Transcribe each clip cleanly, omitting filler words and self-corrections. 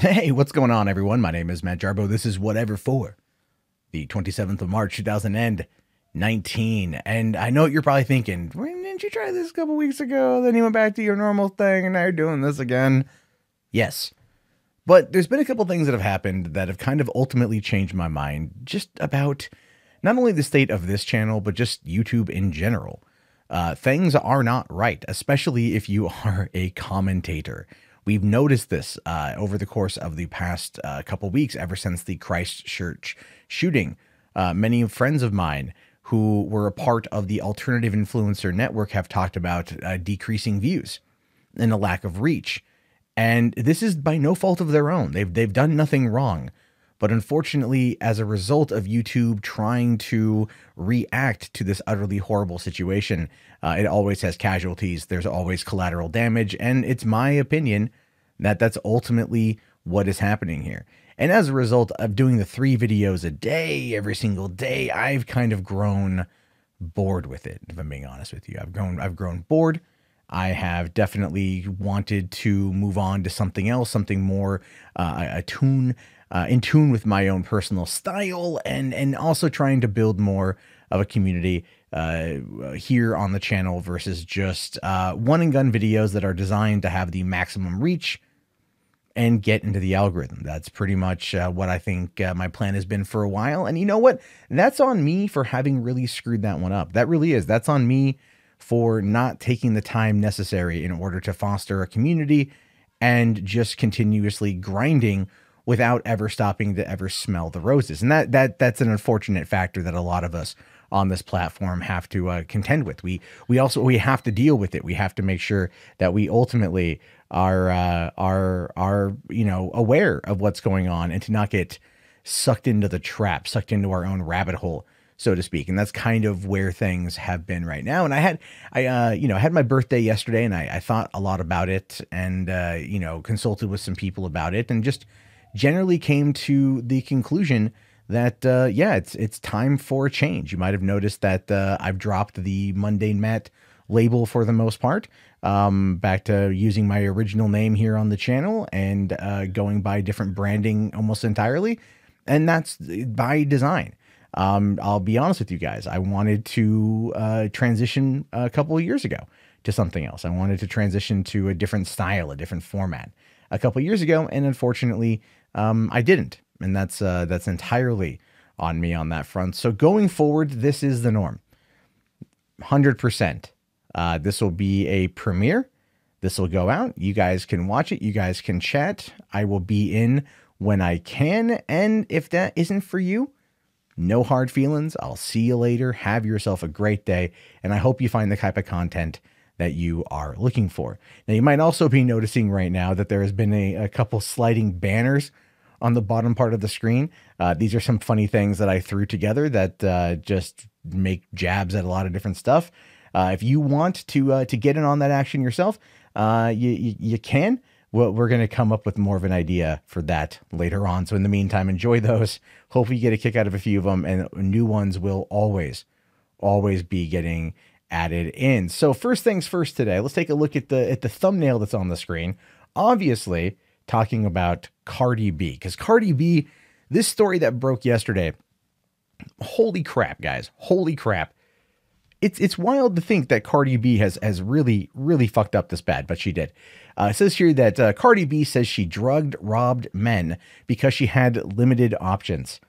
Hey, what's going on, everyone? My name is Matt Jarbo. This is Whatever For, the 27th of March, 2019. And I know what you're probably thinking. Didn't you try this a couple weeks ago? Then you went back to your normal thing, and now you're doing this again. Yes. But there's been a couple things that have happened that have kind of ultimately changed my mind just about not only the state of this channel, but just YouTube in general. Things are not right, especially if you are a commentator. We've noticed this over the course of the past couple weeks, ever since the Christchurch shooting. Many friends of mine who were a part of the alternative influencer network have talked about decreasing views and a lack of reach. And this is by no fault of their own. They've done nothing wrong. But unfortunately, as a result of YouTube trying to react to this utterly horrible situation, it always has casualties. There's always collateral damage. And it's my opinion that that's ultimately what is happening here. And as a result of doing the 3 videos a day, every single day, I've kind of grown bored with it, if I'm being honest with you. I've grown bored. I have definitely wanted to move on to something else, something more in tune with my own personal style, and also trying to build more of a community here on the channel versus just one and gun videos that are designed to have the maximum reach and get into the algorithm. That's pretty much what I think my plan has been for a while. And you know what? That's on me for having really screwed that one up. That really is. That's on me for not taking the time necessary in order to foster a community and just continuously grinding without ever stopping to ever smell the roses. And that's an unfortunate factor that a lot of us on this platform have to contend with. We have to deal with it. We have to make sure that we ultimately are aware of what's going on and to not get sucked into the trap, sucked into our own rabbit hole, so to speak. And that's kind of where things have been right now. And I had my birthday yesterday, and I thought a lot about it, and consulted with some people about it, and just generally came to the conclusion that it's time for a change. You might have noticed that I've dropped the Mundane Matt label for the most part, back to using my original name here on the channel and going by different branding almost entirely. And that's by design. I'll be honest with you guys. I wanted to transition a couple of years ago to something else. I wanted to transition to a different style, a different format a couple of years ago. And unfortunately, I didn't. And that's entirely on me on that front. So going forward, this is the norm. 100%. This will be a premiere. This will go out. You guys can watch it. You guys can chat. I will be in when I can. And if that isn't for you, no hard feelings. I'll see you later. Have yourself a great day. And I hope you find the type of content that you are looking for. Now, you might also be noticing right now that there has been a couple sliding banners on the bottom part of the screen. These are some funny things that I threw together that just make jabs at a lot of different stuff. If you want to get in on that action yourself, you can. Well, we're going to come up with more of an idea for that later on. So in the meantime, enjoy those. Hopefully you get a kick out of a few of them, and new ones will always be getting added in. So first things first today, let's take a look at the thumbnail that's on the screen. Obviously talking about Cardi B, because Cardi B, this story that broke yesterday, holy crap, guys, holy crap. It's wild to think that Cardi B has really fucked up this bad, but she did. It says here that Cardi B says she robbed men because she had limited options.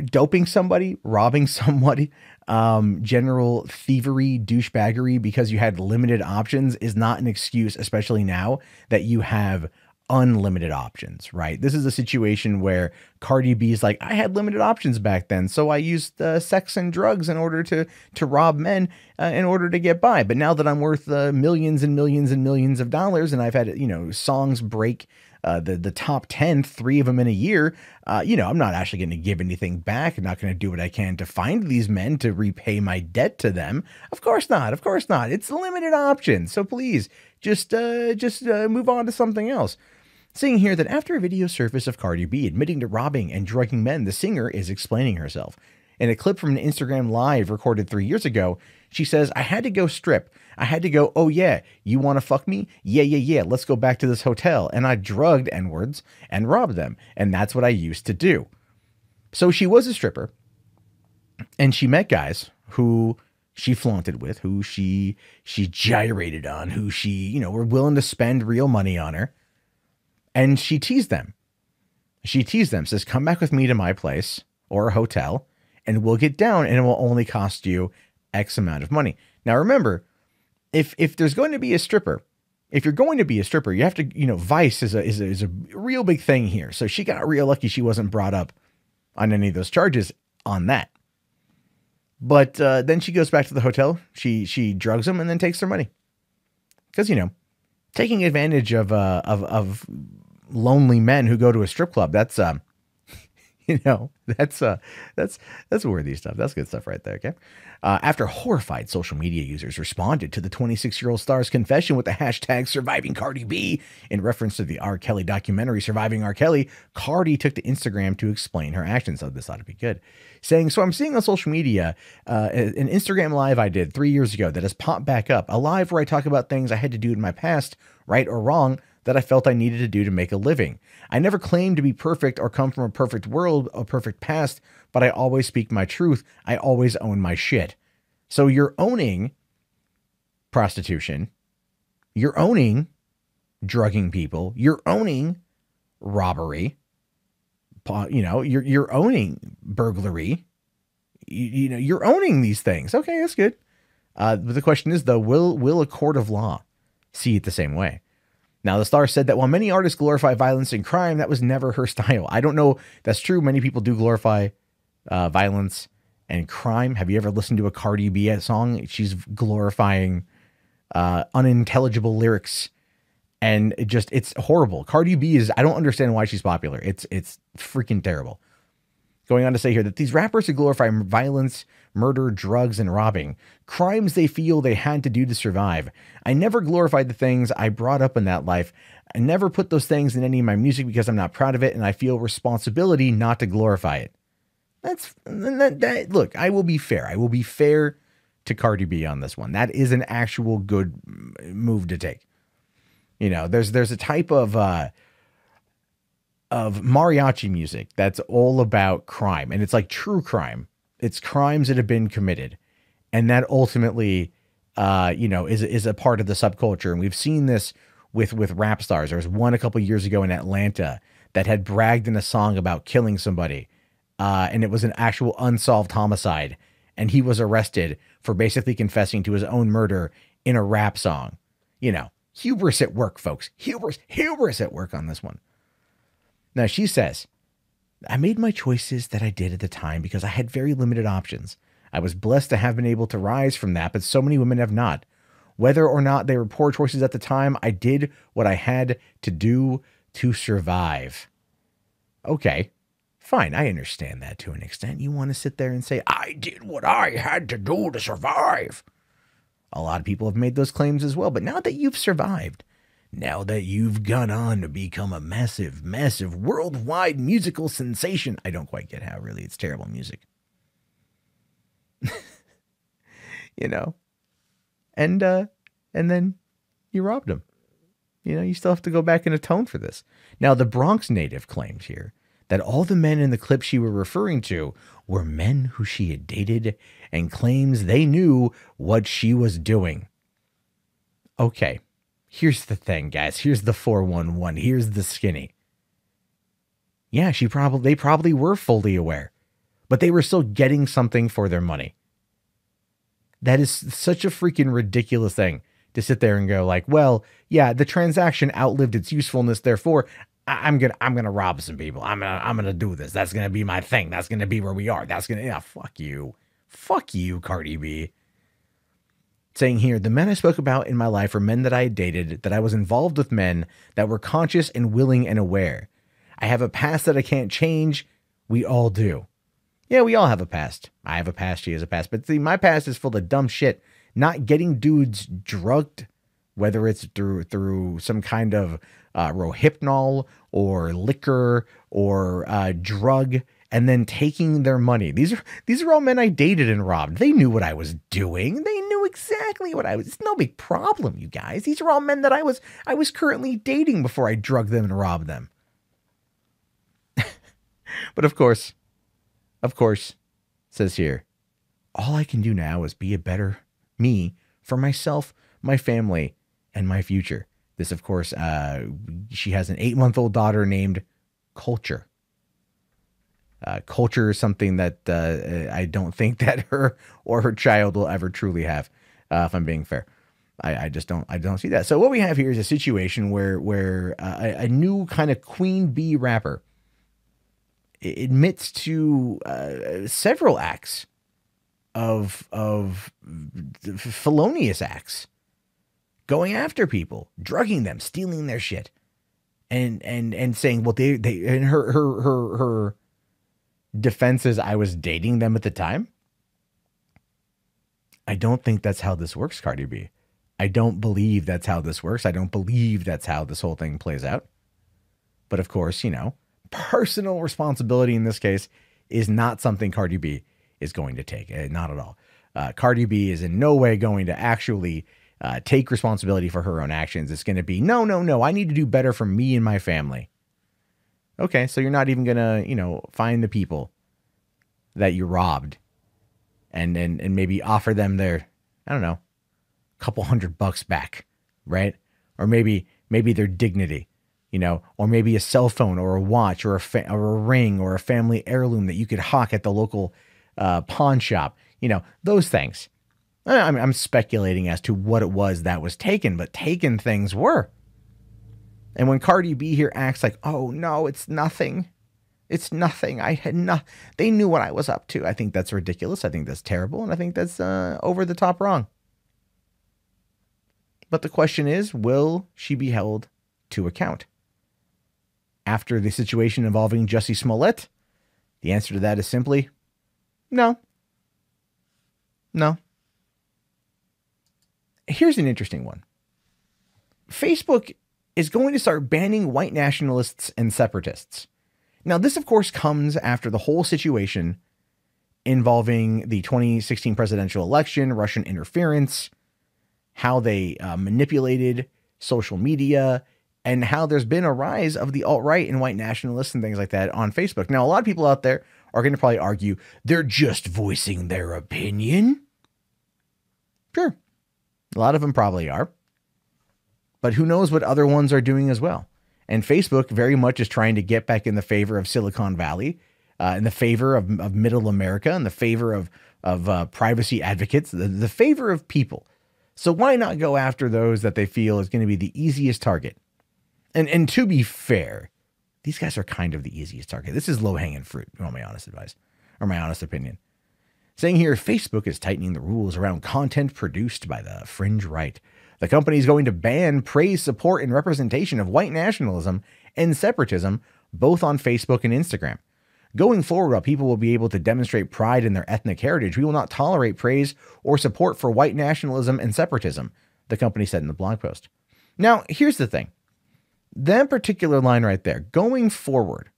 Doping somebody, robbing somebody, general thievery, douchebaggery because you had limited options is not an excuse, especially now that you have unlimited options, right? This is a situation where Cardi B is like, I had limited options back then, so I used sex and drugs in order to rob men in order to get by. But now that I'm worth millions and millions and millions of dollars, and I've had songs break the top 10, 3 of them in a year, I'm not actually going to give anything back. I'm not going to do what I can to find these men to repay my debt to them. Of course not. Of course not. It's limited options. So please just move on to something else. Seeing here that after a video surfaced of Cardi B admitting to robbing and drugging men, the singer is explaining herself. In a clip from an Instagram Live recorded 3 years ago, She says, I had to go strip. I had to go, oh yeah, you want to fuck me? Yeah. Let's go back to this hotel. And I drugged N-words and robbed them. And that's what I used to do. So she was a stripper. And she met guys who she flaunted with, who she gyrated on, who she, were willing to spend real money on her. And she teased them. Says, come back with me to my place or a hotel and we'll get down and it will only cost you X amount of money. Now, remember, if there's going to be a stripper, if you're going to be a stripper, you have to, vice is a real big thing here. So she got real lucky she wasn't brought up on any of those charges on that. But then she goes back to the hotel. She drugs them and then takes their money. Because, taking advantage of lonely men who go to a strip club, that's worthy stuff. That's good stuff right there. Okay. After horrified social media users responded to the 26-year-old star's confession with the hashtag surviving Cardi B in reference to the R. Kelly documentary Surviving R. Kelly, Cardi took to Instagram to explain her actions. So this ought to be good. Saying, so I'm seeing on social media, an Instagram live I did 3 years ago that has popped back up, a live where I talk about things I had to do in my past, right or wrong, that I felt I needed to do to make a living. I never claimed to be perfect or come from a perfect world, a perfect past, but I always speak my truth. I always own my shit. So you're owning prostitution. You're owning drugging people. You're owning robbery. You're owning burglary. You're owning these things. Okay, that's good. But the question is, though, will a court of law see it the same way? Now, the star said that while many artists glorify violence and crime, that was never her style. I don't know. That's true. Many people do glorify violence and crime. Have you ever listened to a Cardi B song? She's glorifying unintelligible lyrics. And it's horrible. Cardi B I don't understand why she's popular. It's freaking terrible. Going on to say here that these rappers who glorify violence, murder, drugs, and robbing, crimes they feel they had to do to survive. I never glorified the things I brought up in that life. I never put those things in any of my music because I'm not proud of it, and I feel responsibility not to glorify it. Look, I will be fair. I will be fair to Cardi B on this one. That is an actual good move to take. There's a type of mariachi music that's all about crime, and it's like true crime. It's crimes that have been committed, and that ultimately, is a part of the subculture. And we've seen this with rap stars. There was one a couple years ago in Atlanta that had bragged in a song about killing somebody, and it was an actual unsolved homicide, and he was arrested for basically confessing to his own murder in a rap song. Hubris at work, folks. Hubris at work on this one. Now, she says, I made my choices that I did at the time because I had very limited options. I was blessed to have been able to rise from that, but so many women have not. Whether or not they were poor choices at the time, I did what I had to do to survive. Okay, fine. I understand that to an extent. You want to sit there and say, I did what I had to do to survive. A lot of people have made those claims as well, but now that you've survived, now that you've gone on to become a massive, massive worldwide musical sensation. I don't quite get how, really. It's terrible music. And then you robbed him. You still have to go back and atone for this. Now, the Bronx native claimed here that all the men in the clip she were referring to were men who she had dated and claims they knew what she was doing. Okay. Here's the thing, guys. Here's the 411. Here's the skinny. Yeah, they probably were fully aware, but they were still getting something for their money. That is such a freaking ridiculous thing to sit there and go like, well, yeah, the transaction outlived its usefulness. Therefore, I'm gonna rob some people. I'm gonna do this. That's gonna be my thing. That's gonna be where we are. Fuck you, Cardi B. Saying here, the men I spoke about in my life were men that I had dated, that I was involved with men that were conscious and willing and aware. I have a past that I can't change. We all do. Yeah, we all have a past. I have a past. She has a past. But see, my past is full of dumb shit. Not getting dudes drugged, whether it's through some kind of Rohypnol or liquor or drug, and then taking their money. These are all men I dated and robbed. They knew what I was doing. They knew exactly what it's no big problem, you guys. These are all men that I was currently dating before I drugged them and robbed them. But of course, says here, all I can do now is be a better me for myself, my family, and my future. This, of course, she has an 8-month-old daughter named Culture. Culture is something that I don't think that her or her child will ever truly have, if I'm being fair. I just don't see that. So what we have here is a situation where a new kind of queen bee rapper admits to several acts of felonious acts, going after people, drugging them, stealing their shit, and saying, well, they and her defense is, I was dating them at the time. I don't think that's how this works, Cardi B. I don't believe that's how this works. I don't believe that's how this whole thing plays out. But of course, you know, personal responsibility in this case is not something Cardi B is going to take. Not at all. Cardi B is in no way going to actually take responsibility for her own actions. It's going to be, no, I need to do better for me and my family. Okay, so you're not even going to, you know, find the people that you robbed and maybe offer them their, I don't know, couple $100 back, right? Or maybe their dignity, you know, or maybe a cell phone or a watch or a ring or a family heirloom that you could hawk at the local pawn shop, you know, those things. I'm speculating as to what it was that was taken, but taken things were. And when Cardi B here acts like, oh no, it's nothing. It's nothing. They knew what I was up to. I think that's ridiculous. I think that's terrible. And I think that's over the top wrong. But the question is, will she be held to account? After the situation involving Jussie Smollett, the answer to that is simply no. No. Here's an interesting one. Facebook is going to start banning white nationalists and separatists. Now, this, of course, comes after the whole situation involving the 2016 presidential election, Russian interference, how they manipulated social media, and how there's been a rise of the alt-right and white nationalists and things like that on Facebook. Now, a lot of people out there are going to probably argue they're just voicing their opinion. Sure. A lot of them probably are. But who knows what other ones are doing as well. And Facebook very much is trying to get back in the favor of Silicon Valley, in the favor of middle America, in the favor of privacy advocates, the favor of people. So why not go after those that they feel is going to be the easiest target? And to be fair, these guys are kind of the easiest target. This is low-hanging fruit, you want my honest advice, or my honest opinion. Saying here, Facebook is tightening the rules around content produced by the fringe right. The company is going to ban praise, support, and representation of white nationalism and separatism, both on Facebook and Instagram. Going forward, while people will be able to demonstrate pride in their ethnic heritage, we will not tolerate praise or support for white nationalism and separatism, the company said in the blog post. Now, here's the thing. That particular line right there, going forward,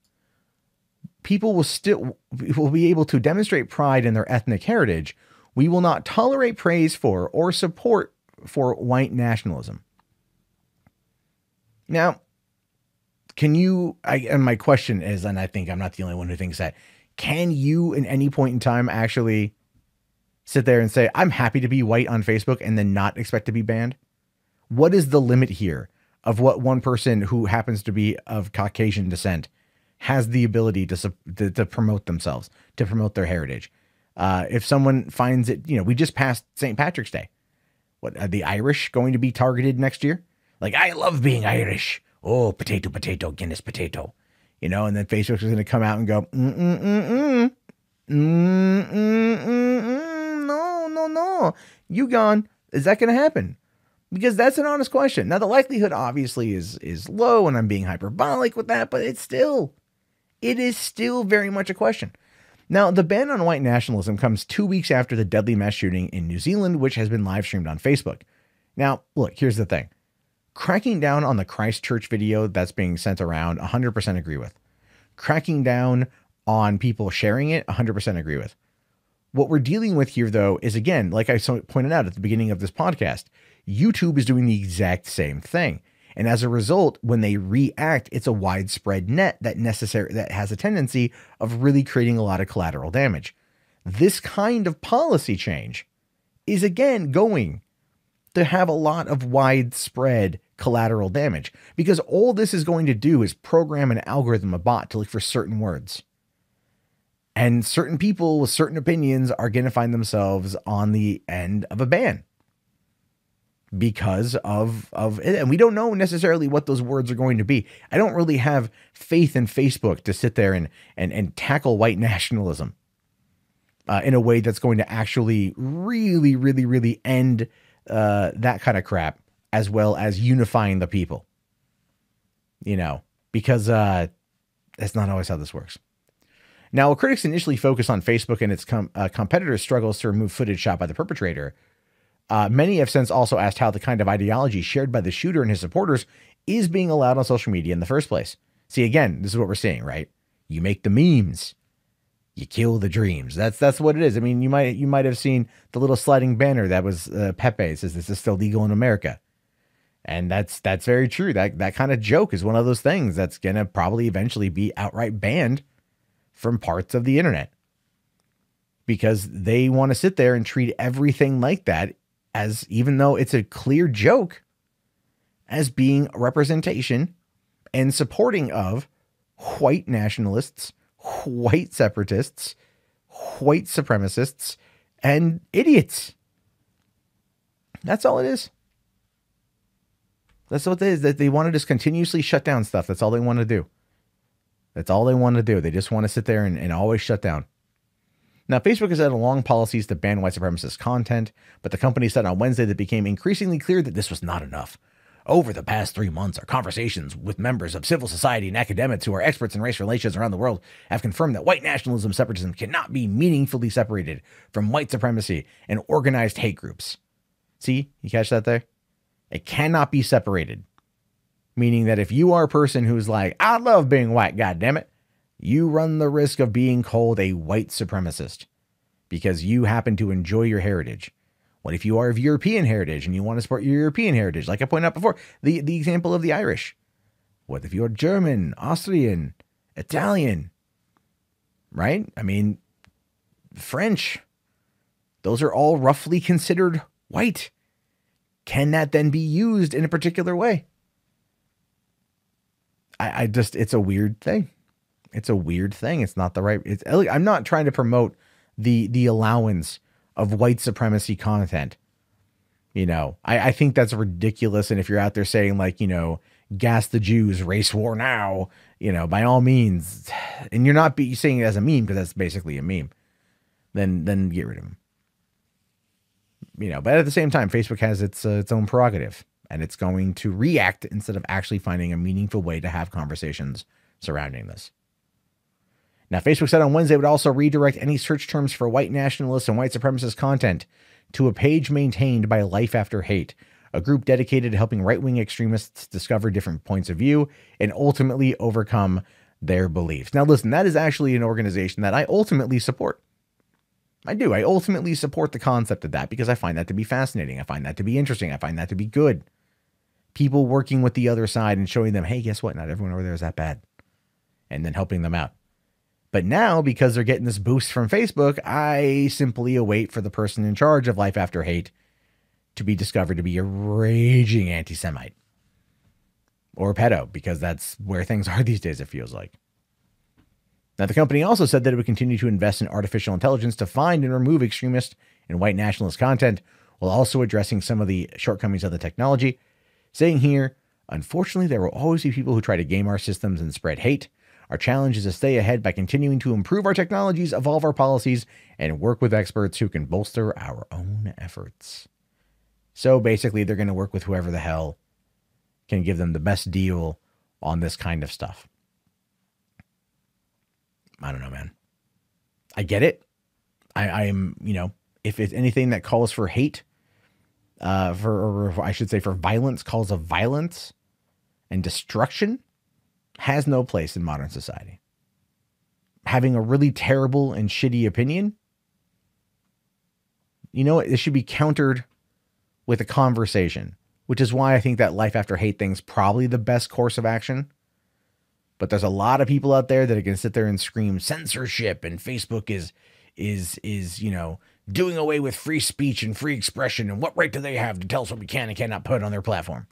people will be able to demonstrate pride in their ethnic heritage. We will not tolerate praise for or support for white nationalism. Now, and my question is, and I think I'm not the only one who thinks that, can you in any point in time actually sit there and say, I'm happy to be white on Facebook and then not expect to be banned? What is the limit here of what one person who happens to be of Caucasian descent has the ability to promote themselves, to promote their heritage? If someone finds it, you know, we just passed St. Patrick's Day. What, are the Irish going to be targeted next year? Like, I love being Irish. Oh, potato, potato, Guinness potato. You know, and then Facebook's going to come out and go, no, you gone. Is that going to happen? Because that's an honest question. Now, the likelihood obviously is low, and I'm being hyperbolic with that, but it is still very much a question. Now, the ban on white nationalism comes 2 weeks after the deadly mass shooting in New Zealand, which has been live streamed on Facebook. Now, look, here's the thing. Cracking down on the Christchurch video that's being sent around, 100% agree with. Cracking down on people sharing it, 100% agree with. What we're dealing with here, though, is, again, like I pointed out at the beginning of this podcast, YouTube is doing the exact same thing. And as a result, when they react, it's a widespread net that has a tendency of really creating a lot of collateral damage. This kind of policy change is, again, going to have a lot of widespread collateral damage, because all this is going to do is program an algorithm, a bot, to look for certain words. And certain people with certain opinions are going to find themselves on the end of a ban because of it. And we don't know necessarily what those words are going to be. I don't really have faith in Facebook to sit there and tackle white nationalism in a way that's going to actually really, really, really end that kind of crap, as well as unifying the people, because that's not always how this works. Now, while critics initially focus on Facebook and its competitors' struggles to remove footage shot by the perpetrator, many have since also asked how the kind of ideology shared by the shooter and his supporters is being allowed on social media in the first place. See, again, this is what we're seeing, right? You make the memes, you kill the dreams. That's what it is. I mean, you might have seen the little sliding banner that was Pepe. It says this is still legal in America. And that's very true. That kind of joke is one of those things that's going to probably eventually be outright banned from parts of the internet, because they want to sit there and treat everything like that, as, even though it's a clear joke, as being a representation and supporting of white nationalists, white separatists, white supremacists, and idiots. That's all it is. That's what it is. That they want to just continuously shut down stuff. That's all they want to do. That's all they want to do. They just want to sit there and always shut down. Now, Facebook has had long policies to ban white supremacist content, but the company said on Wednesday that it became increasingly clear that this was not enough. Over the past 3 months, our conversations with members of civil society and academics who are experts in race relations around the world have confirmed that white nationalism separatism cannot be meaningfully separated from white supremacy and organized hate groups. See, you catch that there? It cannot be separated. Meaning that if you are a person who's like, I love being white, goddammit, you run the risk of being called a white supremacist because you happen to enjoy your heritage. What if you are of European heritage and you want to support your European heritage? Like I pointed out before, the example of the Irish. What if you're German, Austrian, Italian, right? I mean, French. Those are all roughly considered white. Can that then be used in a particular way? It's a weird thing. It's a weird thing. It's not the right. I'm not trying to promote the allowance of white supremacy content. I think that's ridiculous. And if you're out there saying like, gas the Jews, race war now, by all means, and you're not saying it as a meme, because that's basically a meme, then get rid of them. But at the same time, Facebook has its own prerogative. And it's going to react instead of actually finding a meaningful way to have conversations surrounding this. Now, Facebook said on Wednesday it would also redirect any search terms for white nationalist and white supremacist content to a page maintained by Life After Hate, a group dedicated to helping right-wing extremists discover different points of view and ultimately overcome their beliefs. Now, listen, that is actually an organization that I ultimately support. I do. I ultimately support the concept of that because I find that to be fascinating. I find that to be interesting. I find that to be good. People working with the other side and showing them, hey, guess what? Not everyone over there is that bad. And then helping them out. But now, because they're getting this boost from Facebook, I simply await for the person in charge of Life After Hate to be discovered to be a raging anti-Semite. Or a pedo, because that's where things are these days, it feels like. Now, the company also said that it would continue to invest in artificial intelligence to find and remove extremist and white nationalist content, while also addressing some of the shortcomings of the technology, saying here, unfortunately, there will always be people who try to game our systems and spread hate. Our challenge is to stay ahead by continuing to improve our technologies, evolve our policies, and work with experts who can bolster our own efforts. So basically, they're going to work with whoever the hell can give them the best deal on this kind of stuff. I don't know, man. I get it. I am, if it's anything that calls for hate, or I should say for violence, calls of violence and destruction, has no place in modern society. Having a really terrible and shitty opinion you know what? It should be countered with a conversation, which is why I think that life after hate thing's probably the best course of action. But there's a lot of people out there that are going to sit there and scream censorship, and Facebook is, you know, doing away with free speech and free expression, and what right do they have to tell us what we can and cannot put on their platform?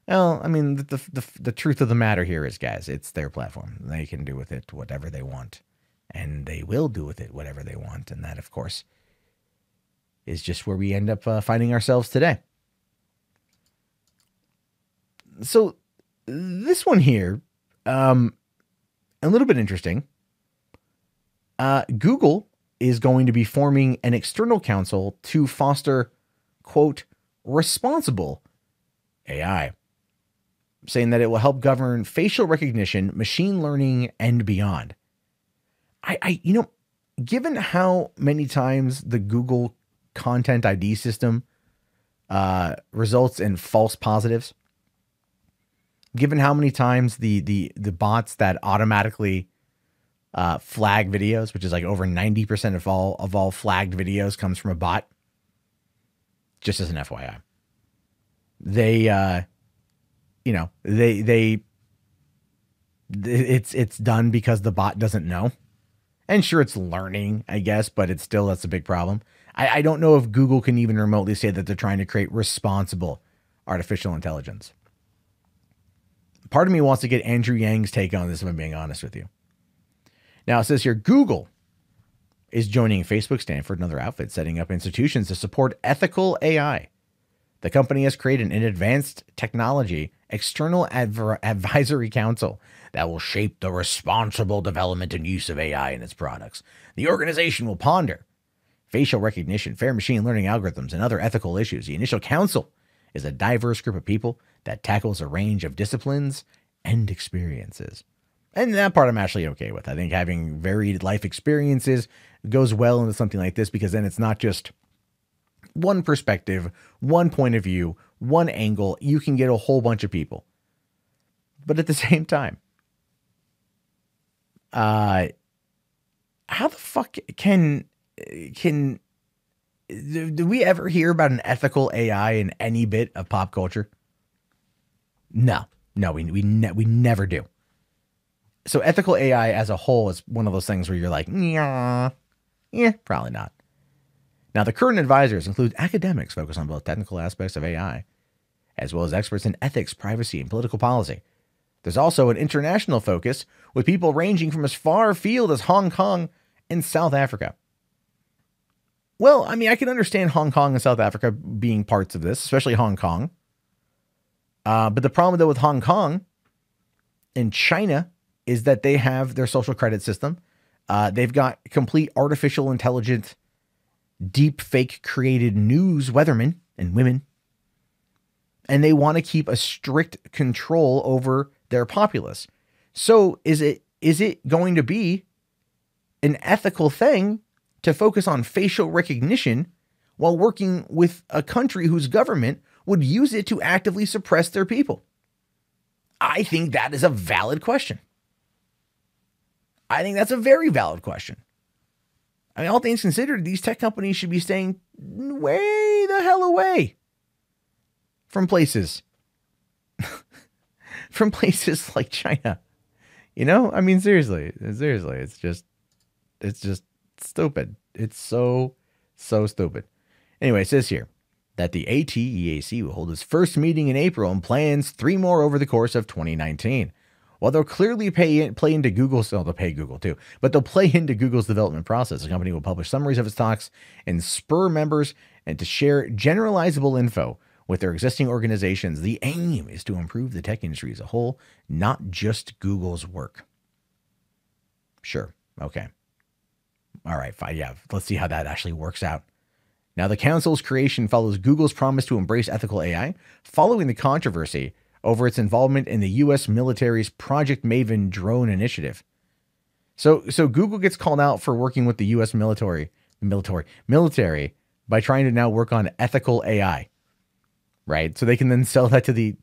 Well, I mean, the truth of the matter here is, guys, it's their platform. They can do with it whatever they want, and they will do with it whatever they want. And that, of course, is just where we end up finding ourselves today. So this one here, a little bit interesting. Google is going to be forming an external council to foster, quote, responsible AI, saying that it will help govern facial recognition, machine learning, and beyond. You know, given how many times the Google Content ID system results in false positives, given how many times the bots that automatically flag videos, which is like over 90% of all flagged videos comes from a bot, just as an FYI, it's done because the bot doesn't know. And sure, it's learning, I guess, but it's still, that's a big problem. I don't know if Google can even remotely say that they're trying to create responsible artificial intelligence. Part of me wants to get Andrew Yang's take on this, if I'm being honest with you. Now, it says here, Google is joining Facebook, Stanford, and other outfits, setting up institutions to support ethical AI. The company has created an advanced technology external advisory council that will shape the responsible development and use of AI in its products. The organization will ponder facial recognition, fair machine learning algorithms, and other ethical issues. The initial council is a diverse group of people that tackles a range of disciplines and experiences. And that part I'm actually okay with. I think having varied life experiences goes well into something like this, because then it's not just one perspective, one point of view, one angle. You can get a whole bunch of people. But at the same time, how the fuck do we ever hear about an ethical AI in any bit of pop culture? No, we never do. So ethical AI as a whole is one of those things where you're like, yeah, probably not. Now, the current advisors include academics focused on both technical aspects of AI, as well as experts in ethics, privacy, and political policy. There's also an international focus with people ranging from as far afield as Hong Kong and South Africa. Well, I mean, I can understand Hong Kong and South Africa being parts of this, especially Hong Kong. But the problem, though, with Hong Kong and China is that they have their social credit system. They've got complete artificial intelligent, deep fake created news weathermen and women. And they want to keep a strict control over their populace. So is it going to be an ethical thing to focus on facial recognition while working with a country whose government would use it to actively suppress their people? I think that is a valid question. I think that's a very valid question. I mean, all things considered, these tech companies should be staying way the hell away from places, from places like China. You know, I mean, seriously, it's just stupid. It's so stupid. Anyway, it says here that the ATEAC will hold its first meeting in April and plans 3 more over the course of 2019. While they'll clearly play into Google's, they'll pay Google too, but they'll play into Google's development process. The company will publish summaries of its talks and spur members and to share generalizable info with their existing organizations. The aim is to improve the tech industry as a whole, not just Google's work. Sure. Okay. All right. Fine. Yeah. Let's see how that actually works out. Now, the council's creation follows Google's promise to embrace ethical AI following the controversy over its involvement in the U.S. military's Project Maven drone initiative. So Google gets called out for working with the U.S. military by trying to now work on ethical AI, right? So they can then sell that to the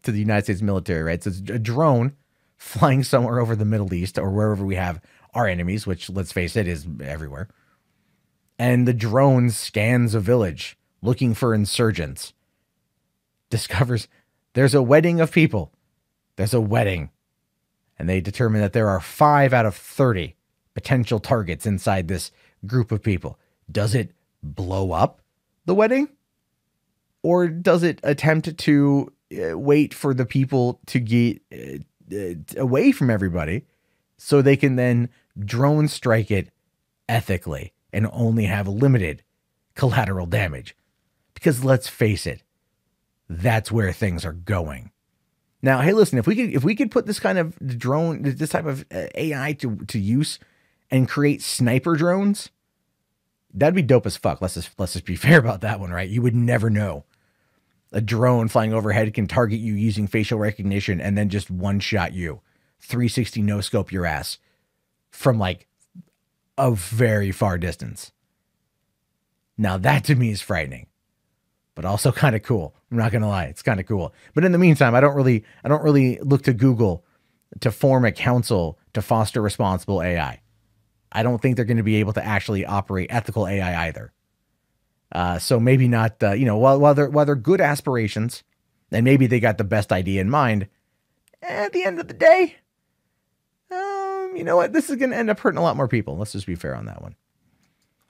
United States military, right? So it's a drone flying somewhere over the Middle East or wherever we have our enemies, which, let's face it, is everywhere. And the drone scans a village looking for insurgents. Discovers there's a wedding of people. There's a wedding. And they determine that there are 5 out of 30 potential targets inside this group of people. Does it blow up the wedding? Or does it attempt to wait for the people to get away from everybody so they can then drone strike it ethically and only have limited collateral damage? Because let's face it, that's where things are going. Now, hey, listen, if we could put this kind of drone, this type of AI to use and create sniper drones, that'd be dope as fuck. Let's just be fair about that one, right? You would never know. A drone flying overhead can target you using facial recognition and then just one-shot you. 360 no-scope your ass from like a very far distance. Now that to me is frightening, but also kind of cool. I'm not going to lie. It's kind of cool. But in the meantime, I don't really look to Google to form a council to foster responsible AI. I don't think they're going to be able to actually operate ethical AI either. So maybe not, while they're good aspirations, and maybe they got the best idea in mind, at the end of the day, you know what? This is going to end up hurting a lot more people. Let's just be fair on that one.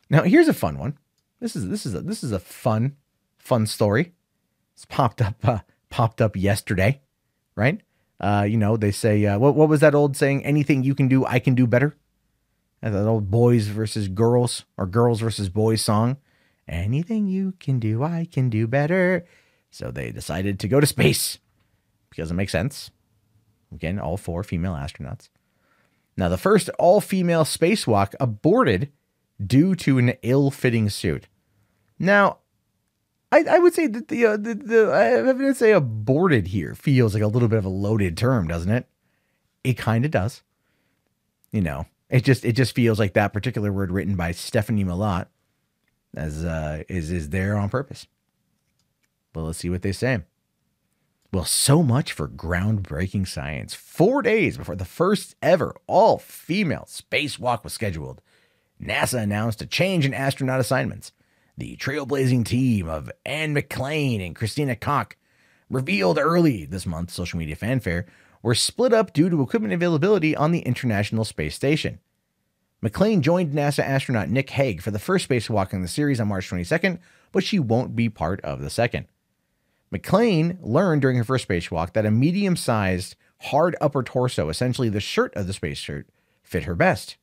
Now, here's a fun one. This is a fun story. It's popped up yesterday, right? They say, what was that old saying? Anything you can do, I can do better. That old boys versus girls or girls versus boys song. Anything you can do, I can do better. So they decided to go to space because it makes sense. Again, all 4 female astronauts. Now, the first all-female spacewalk aborted due to an ill-fitting suit. Now, I would say that the evidence say aborted here feels like a little bit of a loaded term, doesn't it? It kind of does. It just feels like that particular word written by Stephanie Malott is there on purpose. Well, let's see what they say. Well, so much for groundbreaking science. 4 days before the first ever all-female spacewalk was scheduled, NASA announced a change in astronaut assignments. The trailblazing team of Anne McClain and Christina Koch, revealed early this month, social media fanfare, were split up due to equipment availability on the International Space Station. McClain joined NASA astronaut Nick Hague for the first spacewalk in the series on March 22nd, but she won't be part of the second. McClain learned during her first spacewalk that a medium-sized, hard upper torso, essentially the shirt of the space shirt, fit her best.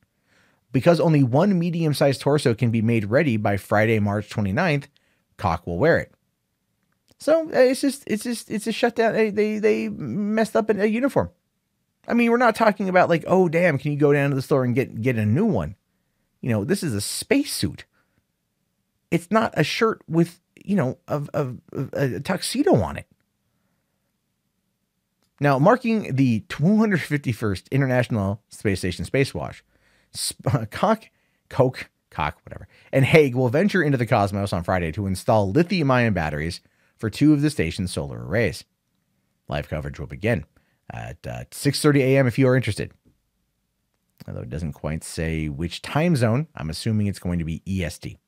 Because only one medium-sized torso can be made ready by Friday, March 29th, Koch will wear it. So it's a shutdown. They messed up a uniform. I mean, we're not talking about like, oh damn, can you go down to the store and get a new one? This is a spacesuit. It's not a shirt with a tuxedo on it. Now, marking the 251st International Space Station spacewalk, Koch, whatever, and Hague will venture into the cosmos on Friday to install lithium-ion batteries for 2 of the station's solar arrays. Live coverage will begin at 6:30 a.m. if you are interested. Although it doesn't quite say which time zone, I'm assuming it's going to be EST.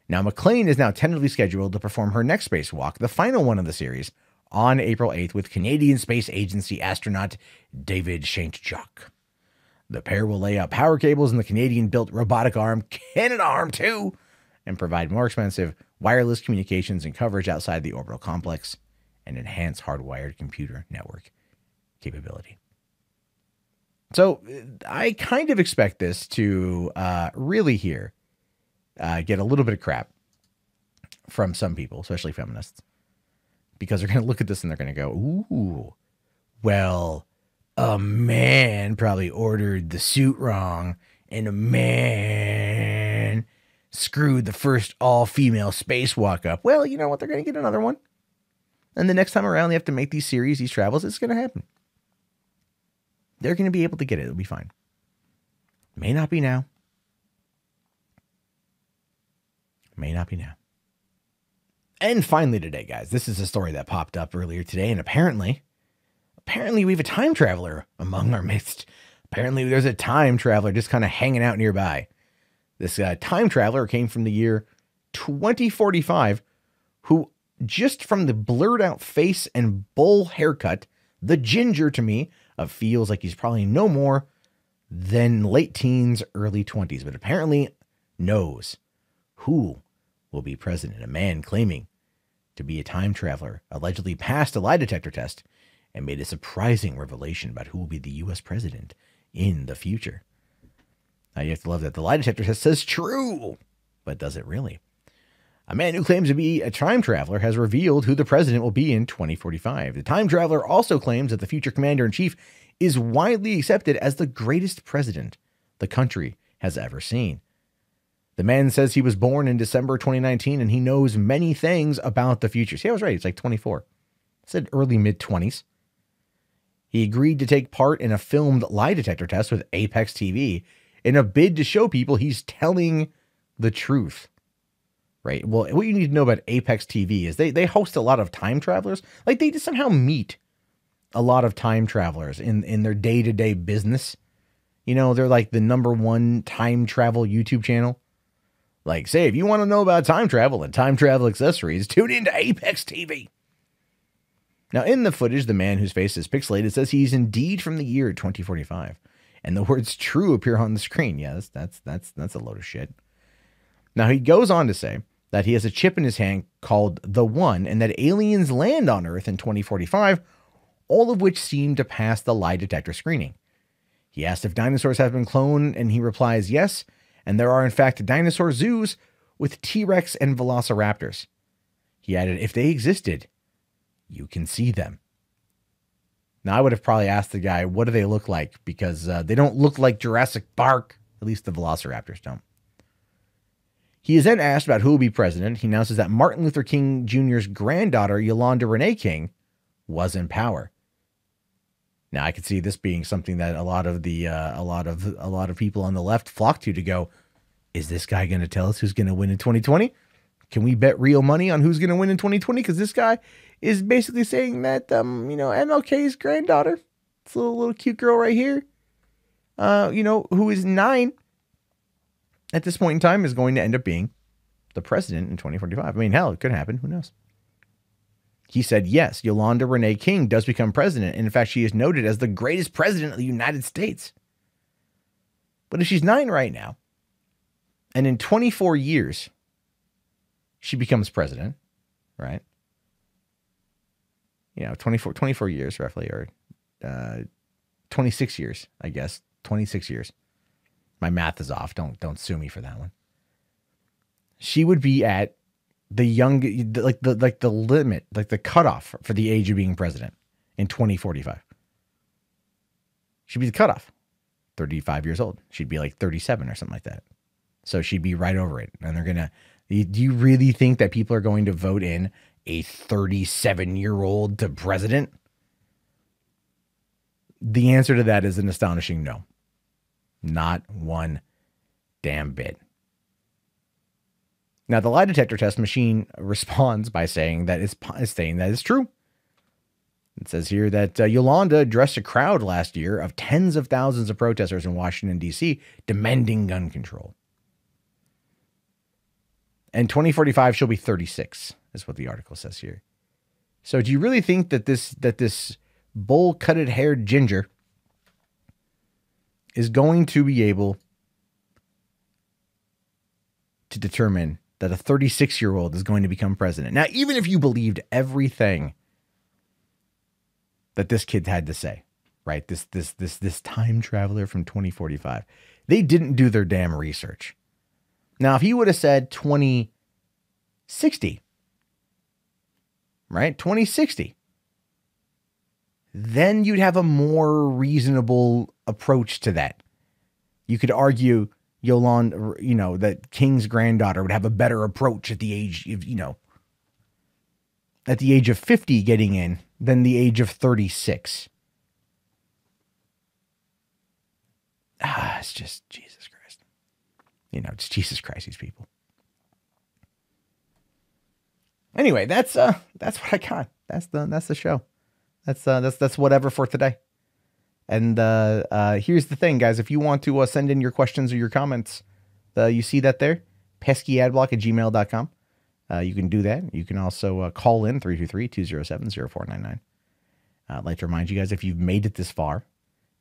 Now, McClain is now tentatively scheduled to perform her next spacewalk, the final one of the series, on April 8th with Canadian Space Agency astronaut David Saint-Jacques. The pair will lay out power cables in the Canadian-built robotic arm, Canadarm2, and provide more expensive wireless communications and coverage outside the orbital complex and enhance hardwired computer network capability. So I kind of expect this to really here get a little bit of crap from some people, especially feminists, because they're going to look at this and they're going to go, ooh, well, a man probably ordered the suit wrong and a man screwed the first all-female spacewalk up. Well, you know what? They're going to get another one. And the next time around, they have to make these series, these travels. It's going to happen. They're going to be able to get it. It'll be fine. May not be now. May not be now. And finally today, guys, this is a story that popped up earlier today. And apparently we have a time traveler among our midst. Apparently there's a time traveler just kind of hanging out nearby. This time traveler came from the year 2045, who just from the blurred out face and bowl haircut, the ginger to me feels like he's probably no more than late teens, early 20s, but apparently knows who will be president. A man claiming to be a time traveler allegedly passed a lie detector test and made a surprising revelation about who will be the U.S. president in the future. Now, you have to love that the lie detector test says true, but does it really? A man who claims to be a time traveler has revealed who the president will be in 2045. The time traveler also claims that the future commander-in-chief is widely accepted as the greatest president the country has ever seen. The man says he was born in December 2019 and he knows many things about the future. See, I was right. It's like 24. I said early mid-20s. He agreed to take part in a filmed lie detector test with Apex TV in a bid to show people he's telling the truth. Right? Well, what you need to know about Apex TV is they host a lot of time travelers. Like, they just somehow meet a lot of time travelers in their day-to-day business. You know, they're like the #1 time travel YouTube channel. Like, say, if you want to know about time travel and time travel accessories, tune into Apex TV. Now, in the footage, the man whose face is pixelated says he's indeed from the year 2045, and the words "true" appear on the screen. Yes, that's a load of shit. Now, he goes on to say that he has a chip in his hand called the One, and that aliens land on Earth in 2045, all of which seem to pass the lie detector screening. He asked if dinosaurs have been cloned, and he replies yes, and there are in fact dinosaur zoos with T-Rex and Velociraptors. He added, if they existed, you can see them. Now, I would have probably asked the guy, what do they look like? Because they don't look like Jurassic Park. At least the Velociraptors don't. He is then asked about who will be president. He announces that Martin Luther King Jr.'s granddaughter, Yolanda Renee King, was in power. Now, I could see this being something that a lot of people on the left flock to go, is this guy going to tell us who's going to win in 2020? Can we bet real money on who's going to win in 2020? Because this guy is basically saying that, MLK's granddaughter, this little cute girl right here, who is 9 at this point in time, is going to end up being the president in 2045. I mean, hell, it could happen. Who knows? He said, yes, Yolanda Renee King does become president. And in fact, she is noted as the greatest president of the United States. But if she's 9 right now, and in 24 years, she becomes president, right? 24 years roughly, or 26 years, I guess. 26 years. My math is off. Don't sue me for that one. She would be at the the limit, like the cutoff for the age of being president in 2045. She'd be the cutoff. 35 years old. She'd be like 37 or something like that. So she'd be right over it. And they're going to, do you really think that people are going to vote in a 37-year-old to president? The answer to that is an astonishing no. Not one damn bit. Now, the lie detector test machine responds by saying that it's true. It says here that Yolanda addressed a crowd last year of tens of thousands of protesters in Washington, D.C., demanding gun control. And 2045, she'll be 36, is what the article says here. So do you really think that this bowl-cutted haired ginger is going to be able to determine that a 36-year-old is going to become president? Now, even if you believed everything that this kid had to say, right? This time traveler from 2045, they didn't do their damn research. Now, if he would have said 2060, right? 2060, then you'd have a more reasonable approach to that. You could argue Yolanda, that King's granddaughter would have a better approach at the age of, at the age of 50 getting in than the age of 36. It's just Jesus Christ. It's Jesus Christ, these people. Anyway, that's what I got. That's the show. That's whatever for today. And here's the thing, guys. If you want to send in your questions or your comments, You see that there? peskyadblock@gmail.com. You can do that. You can also call in 323-207-0499. I'd like to remind you guys, if you've made it this far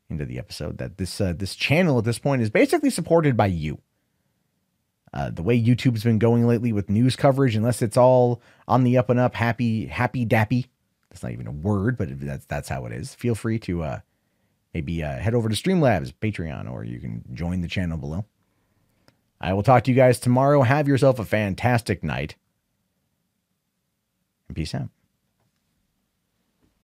into the episode, that this channel at this point is basically supported by you. The way YouTube's been going lately with news coverage, unless it's all on the up and up, happy dappy. That's not even a word, but that's how it is. Feel free to maybe head over to Streamlabs, Patreon, or you can join the channel below. I will talk to you guys tomorrow. Have yourself a fantastic night. And peace out.